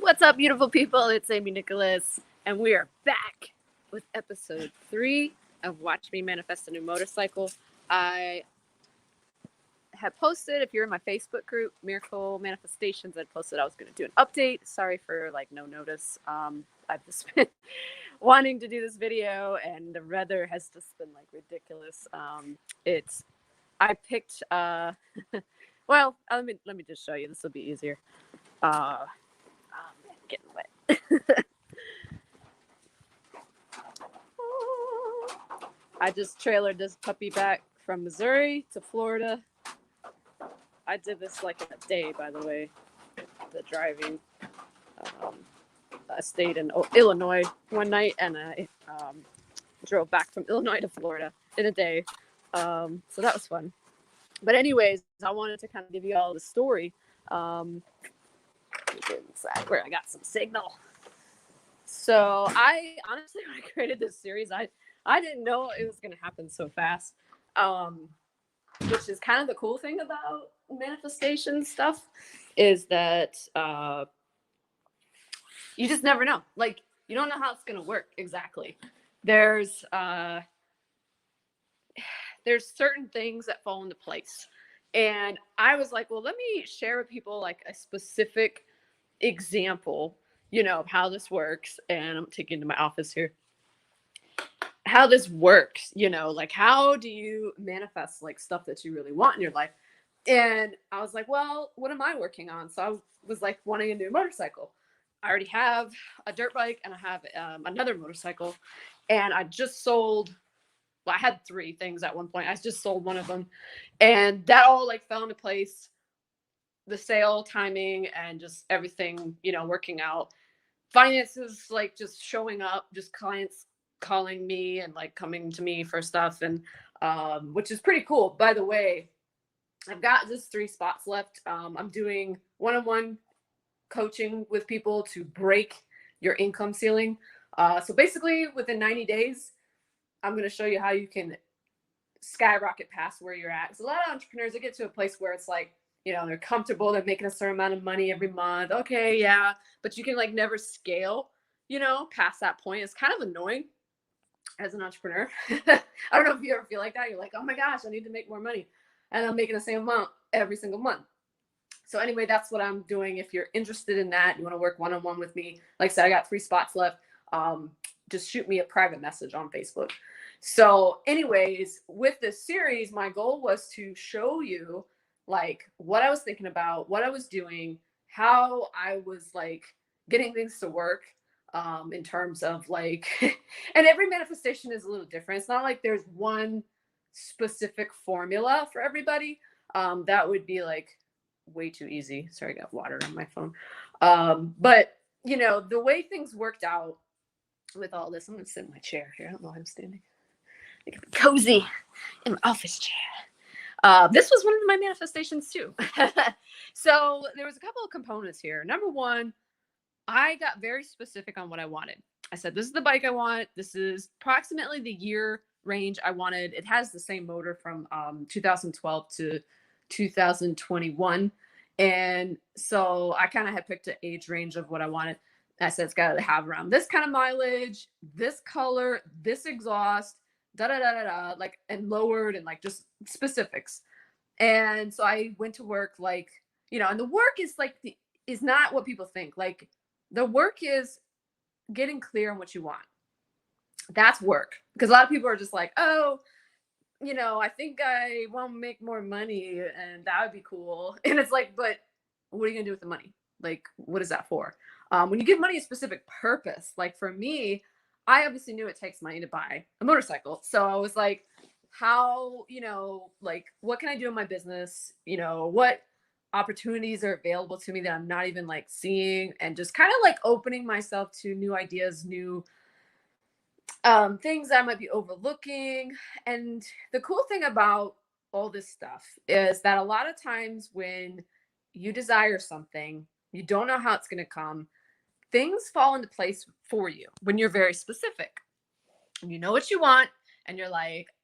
What's up, beautiful people? It's Amy Nicholas, and we are back with episode 3 of Watch Me Manifest a New Motorcycle. I had posted, if you're in my Facebook group, Miracle Manifestations, I'd posted I was going to do an update. Sorry for no notice. I've just been wanting to do this video, and the weather has just been ridiculous. I picked. Well, let me just show you. This will be easier. Oh man, getting wet. I just trailered this puppy back from Missouri to Florida. I did this in a day, by the way, the driving. I stayed in Illinois one night, and I drove back from Illinois to Florida in a day. So that was fun. But anyways, I wanted to kind of give you all the story. Get inside where I got some signal. So I honestly, when I created this series, I didn't know it was going to happen so fast, which is kind of the cool thing about manifestation stuff, is that you just never know. You don't know how it's going to work exactly. There's certain things that fall into place. And I was like, well, let me share with people a specific example, of how this works. And I'm taking to my office here. How this works, how do you manifest stuff that you really want in your life? And I was like, well, what am I working on? So I was wanting a new motorcycle. I already have a dirt bike and I have another motorcycle, and I just sold. Well, I had 3 things at one point. I just sold one of them, and that all fell into place. The sale timing and just everything, working out. Finances just showing up, just clients calling me and coming to me for stuff, and which is pretty cool. By the way, I've got just 3 spots left. I'm doing one-on-one coaching with people to break your income ceiling. So basically within 90 days, I'm going to show you how you can skyrocket past where you're at. Because a lot of entrepreneurs, they get to a place where it's they're comfortable, they're making a certain amount of money every month. Okay, yeah, but you can never scale, past that point. It's kind of annoying as an entrepreneur. I don't know if you ever feel like that. You're like, oh my gosh, I need to make more money, and I'm making the same amount every single month. So anyway, that's what I'm doing. If you're interested in that, you want to work one-on-one with me, like I said, I got 3 spots left. Just shoot me a private message on Facebook. So anyways, with this series, my goal was to show you what I was thinking about, what I was doing, how I was getting things to work, in terms of and every manifestation is a little different. It's not like there's one specific formula for everybody. That would be way too easy. Sorry, I got water on my phone. But the way things worked out with all this, I'm gonna sit in my chair here. I don't know why I'm standing. I can be cozy in my office chair. This was one of my manifestations too. So there was a couple of components here. Number one, I got very specific on what I wanted. I said, this is the bike I want. This is approximately the year range I wanted. It has the same motor from 2012 to 2021. And so I kind of had picked an age range of what I wanted. I said, it's got to have around this kind of mileage, this color, this exhaust, and lowered, and just specifics. And so I went to work, and the work is is not what people think. The work is getting clear on what you want. That's work. Because a lot of people are just oh, I think I want to make more money and that would be cool. And it's but what are you going to do with the money? What is that for? When you give money a specific purpose, for me, I obviously knew it takes money to buy a motorcycle. So I was how, what can I do in my business? What opportunities are available to me that I'm not even seeing, and just kind of opening myself to new ideas, new things I might be overlooking. And the cool thing about all this stuff is that a lot of times when you desire something, you don't know how it's going to come. Things fall into place for you when you're very specific. You know what you want, and you're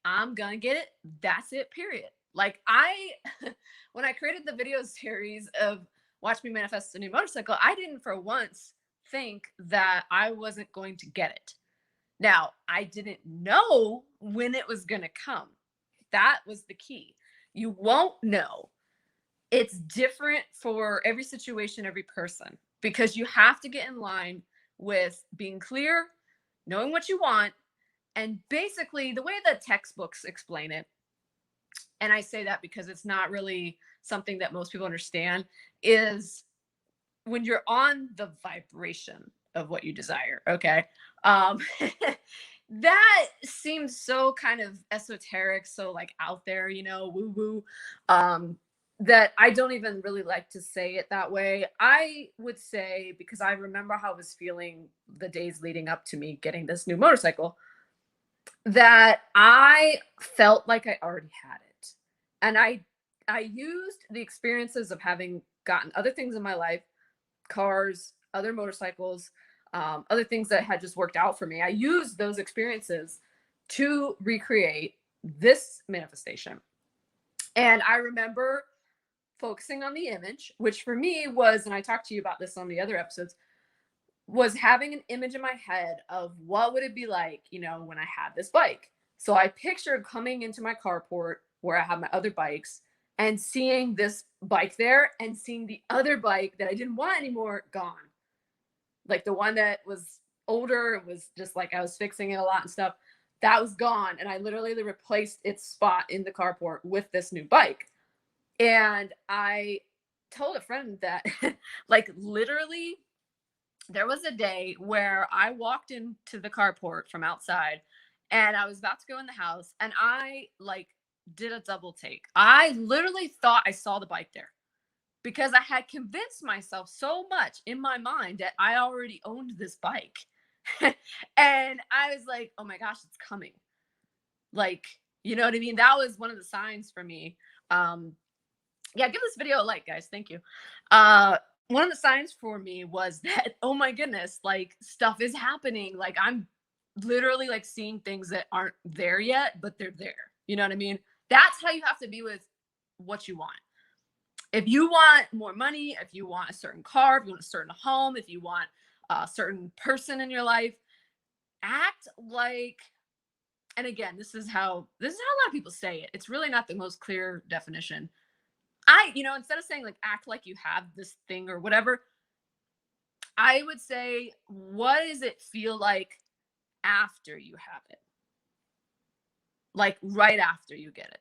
I'm going to get it. That's it, period. When I created the video series of watch me manifest a new motorcycle, I didn't for once think that I wasn't going to get it. Now, I didn't know when it was going to come. That was the key. You won't know. It's different for every situation, every person, because you have to get in line with being clear, knowing what you want, and basically the way that textbooks explain it, and I say that because it's not really something that most people understand, is when you're on the vibration of what you desire, okay? Um, that seems so kind of esoteric, so like out there, woo woo. Um, that I don't even really like to say it that way. I would say, because I remember how I was feeling the days leading up to me getting this new motorcycle, that I felt like I already had it. And I used the experiences of having gotten other things in my life, cars, other motorcycles, other things that had just worked out for me. I used those experiences to recreate this manifestation. And I remember focusing on the image, which for me was, and I talked to you about this on the other episodes, was having an image in my head of what would it be like, when I had this bike. So I pictured coming into my carport where I have my other bikes and seeing this bike there and seeing the other bike that I didn't want anymore gone. Like the one that was older, it was just like I was fixing it a lot and stuff. That was gone. And I literally replaced its spot in the carport with this new bike. And I told a friend that, like, literally, there was a day where I walked into the carport from outside and I was about to go in the house and I like did a double take. I literally thought I saw the bike there because I had convinced myself so much in my mind that I already owned this bike. And I was like, oh my gosh, it's coming. Like, you know what I mean? That was one of the signs for me. Yeah, give this video a like, guys. Thank you. One of the signs for me was that, oh my goodness, like stuff is happening. Like I'm literally like seeing things that aren't there yet, but they're there. You know what I mean? That's how you have to be with what you want. If you want more money, if you want a certain car, if you want a certain home, if you want a certain person in your life, act like, and again, this is how a lot of people say it. It's really not the most clear definition. Instead of saying like act like you have this thing or whatever, I would say, what does it feel like after you have it? Like right after you get it.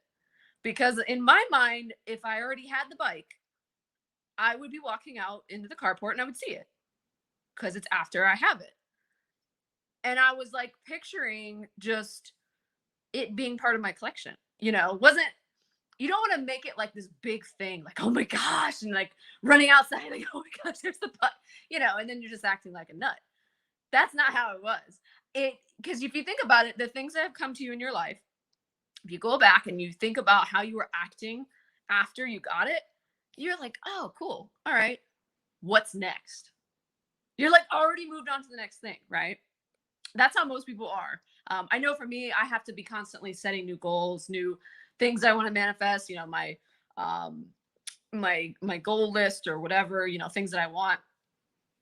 Because in my mind, if I already had the bike, I would be walking out into the carport and I would see it because it's after I have it. And I was like picturing just it being part of my collection. Wasn't you don't want to make it like this big thing, like, oh my gosh, and like running outside, like, oh my gosh, there's the butt, and then you're just acting like a nut. That's not how it was. Because if you think about it, the things that have come to you in your life, if you go back and you think about how you were acting after you got it, you're like, oh, cool. All right. What's next? You're like already moved on to the next thing, right? That's how most people are. I know for me, I have to be constantly setting new goals, new things I want to manifest. My goal list or whatever, things that I want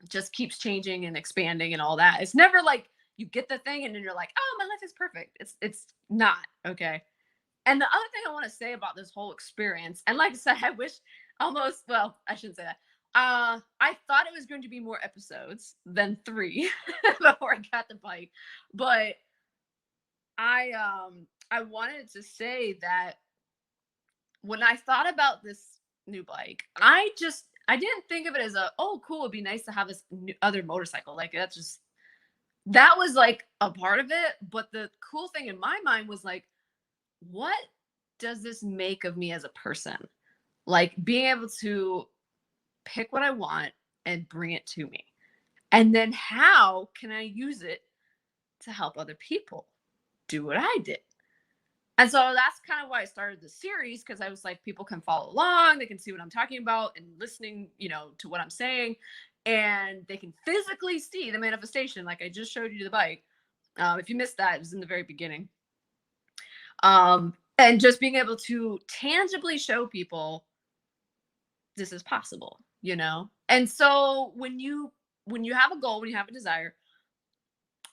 just keeps changing and expanding and all that. It's never like you get the thing and then you're like, oh, my life is perfect. It's not, okay. And the other thing I want to say about this whole experience, and like I said, I wish I shouldn't say that. I thought it was going to be more episodes than 3 before I got the bike, but I wanted to say that when I thought about this new bike, I didn't think of it as oh cool, it'd be nice to have this other motorcycle. Like that was like a part of it, but the cool thing in my mind was like, what does this make of me as a person? Like being able to pick what I want and bring it to me. And then how can I use it to help other people do what I did? And so that's kind of why I started the series, because I was like, people can follow along, they can see what I'm talking about and listening, to what I'm saying, and they can physically see the manifestation. Like I just showed you the bike. If you missed that, it was in the very beginning. And just being able to tangibly show people this is possible. you know? And so when you have a goal, when you have a desire,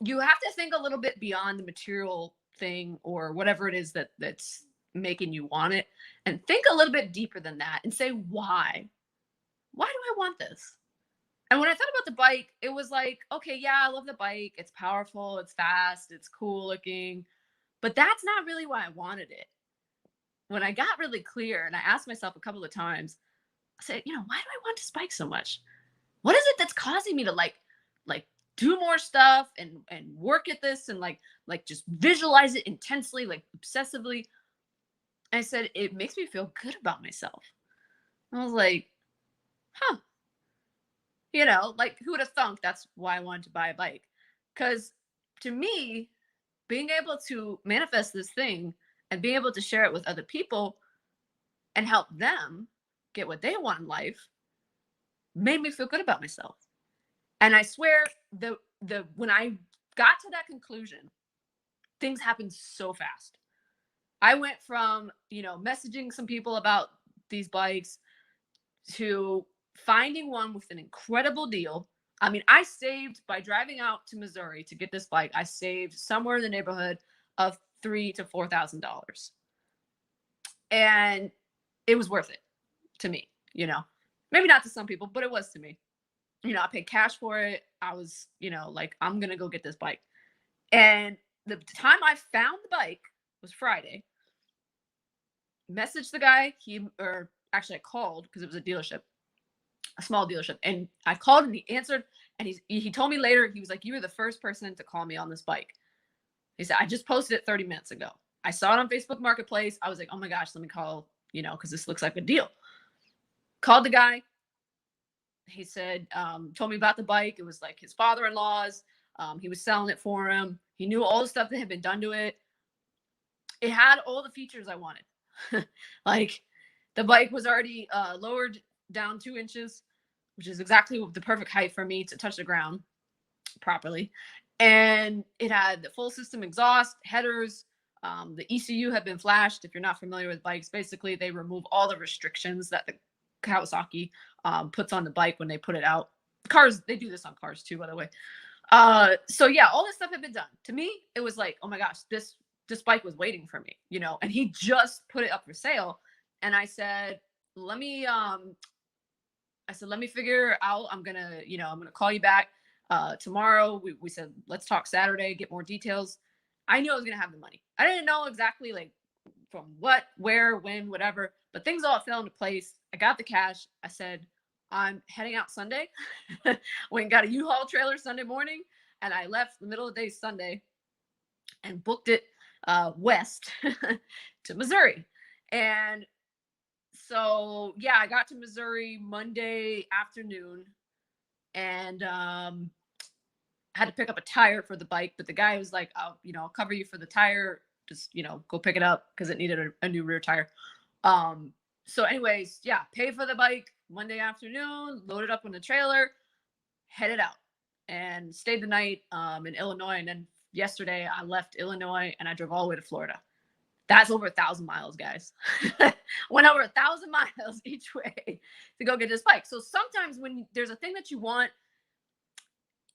you have to think a little bit beyond the material thing or whatever it is that's making you want it, and think a little bit deeper than that and say why do I want this? And when I thought about the bike, it was like, okay, yeah, I love the bike, it's powerful, it's fast, it's cool looking, but that's not really why I wanted it. When I got really clear and I asked myself a couple of times, I said, why do I want this bike so much? What is it that's causing me to like do more stuff and work at this and like just visualize it intensely, like obsessively? And I said, it makes me feel good about myself. I was like, huh, like who would have thunk that's why I wanted to buy a bike? Because to me, being able to manifest this thing and being able to share it with other people and help them get what they want in life made me feel good about myself. And I swear the when I got to that conclusion, things happened so fast. I went from, messaging some people about these bikes to finding one with an incredible deal. I mean, I saved by driving out to Missouri to get this bike. I saved somewhere in the neighborhood of $3,000 to $4,000, and it was worth it to me. Maybe not to some people, but it was to me. I paid cash for it. I was, like, I'm gonna go get this bike. And the time I found the bike was Friday. Messaged the guy. Or actually, I called because it was a dealership, a small dealership, and I called and he answered. And he told me later, he was like, "You were the first person to call me on this bike." He said, "I just posted it 30 minutes ago. I saw it on Facebook Marketplace. I was like, oh my gosh, let me call, because this looks like a deal." Called the guy. He said, told me about the bike. It was like his father-in-law's. He was selling it for him. He knew all the stuff that had been done to it. It had all the features I wanted. Like, the bike was already lowered down 2 inches, which is exactly the perfect height for me to touch the ground properly. And it had the full system exhaust, headers. The ECU had been flashed. If you're not familiar with bikes, basically they remove all the restrictions that the Kawasaki puts on the bike when they put it out. Cars, they do this on cars too, by the way. So yeah, all this stuff had been done. To me, it was like, oh my gosh, this bike was waiting for me, and he just put it up for sale. And I said, let me figure out. I'm gonna call you back tomorrow. We said, let's talk Saturday, get more details. I knew I was gonna have the money. I didn't know exactly like from what, where, when, whatever, but things all fell into place. I got the cash. I said, I'm heading out Sunday. Went and got a U-Haul trailer Sunday morning, and I left the middle of the day Sunday and booked it west to Missouri. And so yeah, I got to Missouri Monday afternoon, and had to pick up a tire for the bike. But the guy was like, I'll cover you for the tire. Just, go pick it up because it needed a new rear tire. So anyways, yeah, pay for the bike Monday afternoon, loaded up on the trailer, headed out, and stayed the night in Illinois. And then yesterday I left Illinois and I drove all the way to Florida. That's over 1,000 miles, guys. Went over 1,000 miles each way to go get this bike. So sometimes when there's a thing that you want,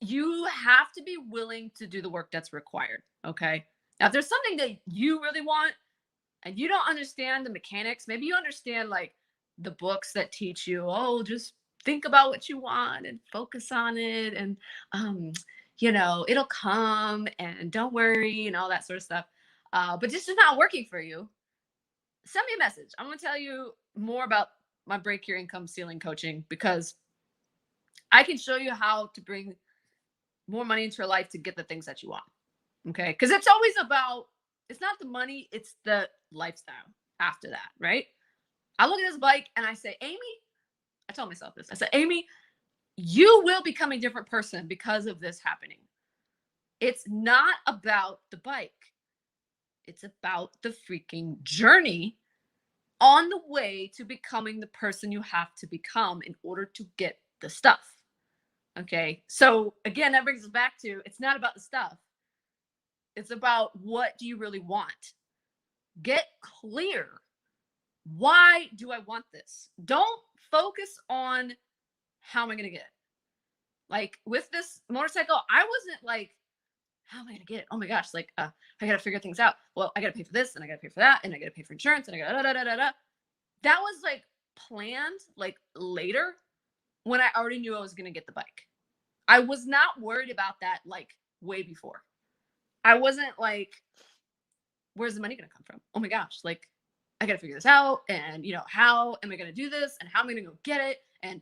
you have to be willing to do the work that's required. Okay. Now, if there's something that you really want and you don't understand the mechanics, maybe you understand like the books that teach you, oh, just think about what you want and focus on it. And, it'll come and don't worry and all that sort of stuff. But this is not working for you. Send me a message. I'm going to tell you more about my Break Your Income Ceiling coaching, because I can show you how to bring more money into your life to get the things that you want. Okay. Because it's always about, it's not the money, it's the lifestyle after that, right? I look at this bike and I say, Amy, I tell myself this. I said, Amy, you will become a different person because of this happening. It's not about the bike. It's about the freaking journey on the way to becoming the person you have to become in order to get the stuff. Okay. So again, that brings us back to, it's not about the stuff. It's about, what do you really want? Get clear. Why do I want this? Don't focus on how am I going to get it? Like with this motorcycle, I wasn't like, how am I going to get it? Oh my gosh. Like, I got to figure things out. Well, I got to pay for this and I got to pay for that and I got to pay for insurance and I got da. That was like planned like later when I already knew I was going to get the bike. I was not worried about that like way before. I wasn't like, where's the money going to come from? Oh my gosh. Like, I got to figure this out. And, how am I going to do this? And how am I going to go get it? And,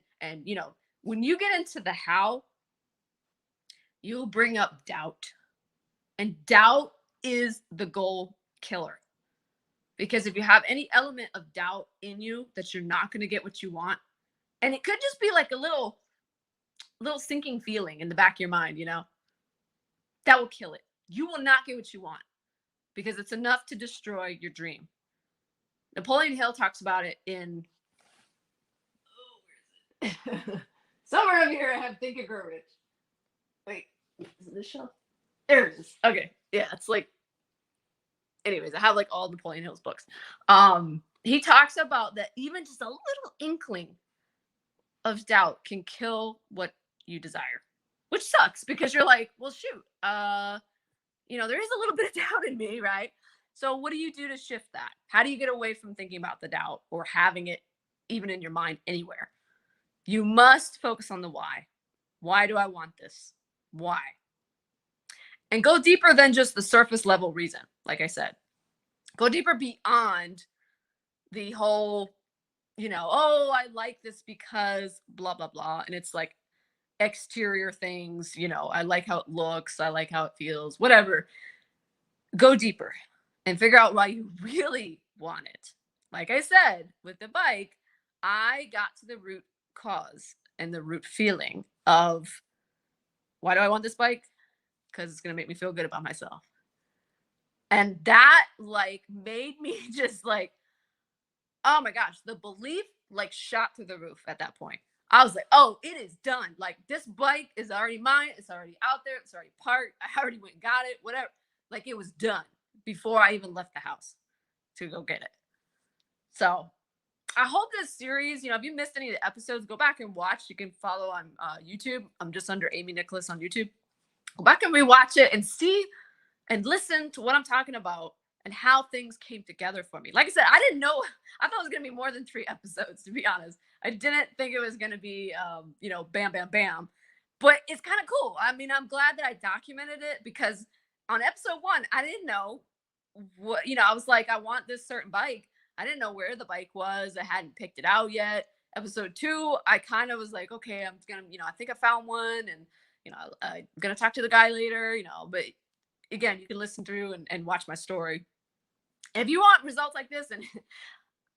when you get into the how, you'll bring up doubt. And doubt is the goal killer. Because if you have any element of doubt in you that you're not going to get what you want, and it could just be like a little sinking feeling in the back of your mind, that will kill it. You will not get what you want because it's enough to destroy your dream. Napoleon Hill talks about it in where is it? Somewhere over here I have Think and Grow Rich. Wait, is it this shelf? There it is. Okay. Yeah, it's like, anyways, I have like all Napoleon Hill's books. He talks about that even just a little inkling of doubt can kill what you desire, which sucks because you're like, well, shoot, there is a little bit of doubt in me, right? So what do you do to shift that? How do you get away from thinking about the doubt or having it even in your mind anywhere? You must focus on the why. Why do I want this? Why? And go deeper than just the surface level reason. Like I said, go deeper beyond the whole, oh, I like this because blah, blah, blah. And it's like exterior things, I like how it looks. I like how it feels, whatever. Go deeper and figure out why you really want it. Like I said, with the bike, I got to the root cause and the root feeling of why do I want this bike? Because it's going to make me feel good about myself. And that like made me just like, oh my gosh, the belief like shot through the roof at that point. I was like, oh, it is done. Like this bike is already mine. It's already out there. It's already parked. I already went and got it, whatever. Like it was done before I even left the house to go get it. So I hope this series, if you missed any of the episodes, go back and watch. You can follow on YouTube. I'm just under Amy Nicholas on YouTube. Go back and rewatch it and see and listen to what I'm talking about and how things came together for me. Like I said, I didn't know. I thought it was going to be more than 3 episodes, to be honest. I didn't think it was going to be, bam, bam, bam. But it's kind of cool. I mean, I'm glad that I documented it because on episode 1, I didn't know what, I was like, I want this certain bike. I didn't know where the bike was. I hadn't picked it out yet. Episode 2, I kind of was like, okay, I'm going to, I think I found one and, I'm going to talk to the guy later, but again, you can listen through and watch my story. And if you want results like this, and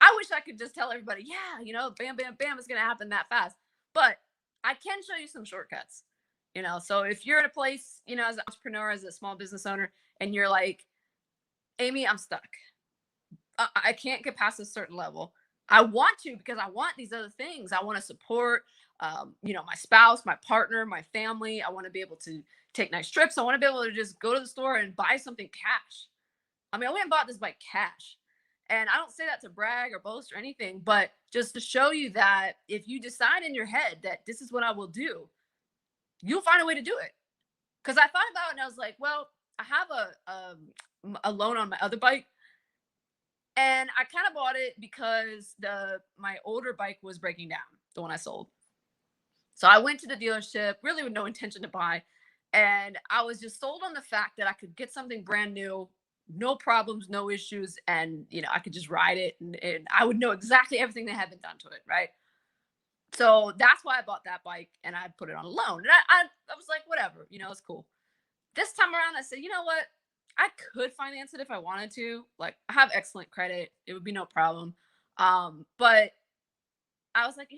I wish I could just tell everybody, yeah, bam, bam, bam, it's going to happen that fast. But I can show you some shortcuts, so if you're in a place, as an entrepreneur, as a small business owner, and you're like, Amy, I'm stuck. I can't get past a certain level. I want to because I want these other things. I want to support, my spouse, my partner, my family. I want to be able to take nice trips. I want to be able to just go to the store and buy something cash. I mean, I went and bought this bike cash. And I don't say that to brag or boast or anything, but just to show you that if you decide in your head that this is what I will do, you'll find a way to do it. Because I thought about it and I was like, well, I have a loan on my other bike. And I kind of bought it because my older bike was breaking down, the one I sold. So I went to the dealership, really with no intention to buy. And I was just sold on the fact that I could get something brand new, no problems, no issues. And, I could just ride it and I would know exactly everything that had been done to it. Right. So that's why I bought that bike and I put it on a loan. And I was like, whatever, it's cool. This time around, I said, you know what? I could finance it if I wanted to. Like, I have excellent credit. It would be no problem. But I was like,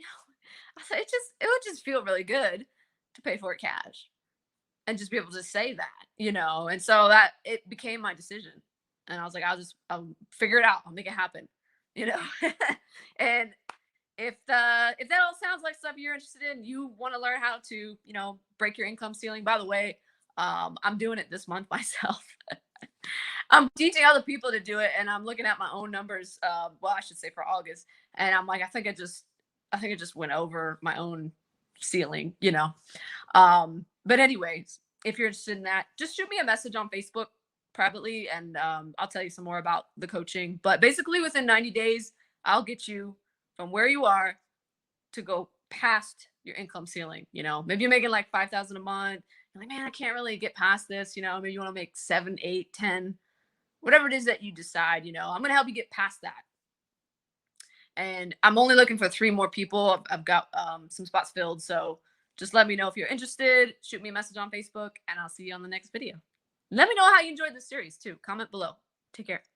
I said, it would just feel really good to pay for it cash and just be able to say that, and so that it became my decision. And I was like, I'll figure it out. I'll make it happen, and if that all sounds like stuff you're interested in, you want to learn how to, break your income ceiling. By the way, I'm doing it this month myself. I'm teaching other people to do it, and I'm looking at my own numbers. Well, I should say for August, and I'm like, I think I just went over my own ceiling, But anyways, if you're interested in that, just shoot me a message on Facebook privately, and I'll tell you some more about the coaching. But basically, within 90 days, I'll get you from where you are to go past your income ceiling. Maybe you're making like 5,000 a month. You're like, man, I can't really get past this. Maybe you want to make 7, 8, 10, whatever it is that you decide. I'm going to help you get past that. And I'm only looking for 3 more people. I've got some spots filled. So just let me know if you're interested. Shoot me a message on Facebook, and I'll see you on the next video. Let me know how you enjoyed this series too. Comment below. Take care.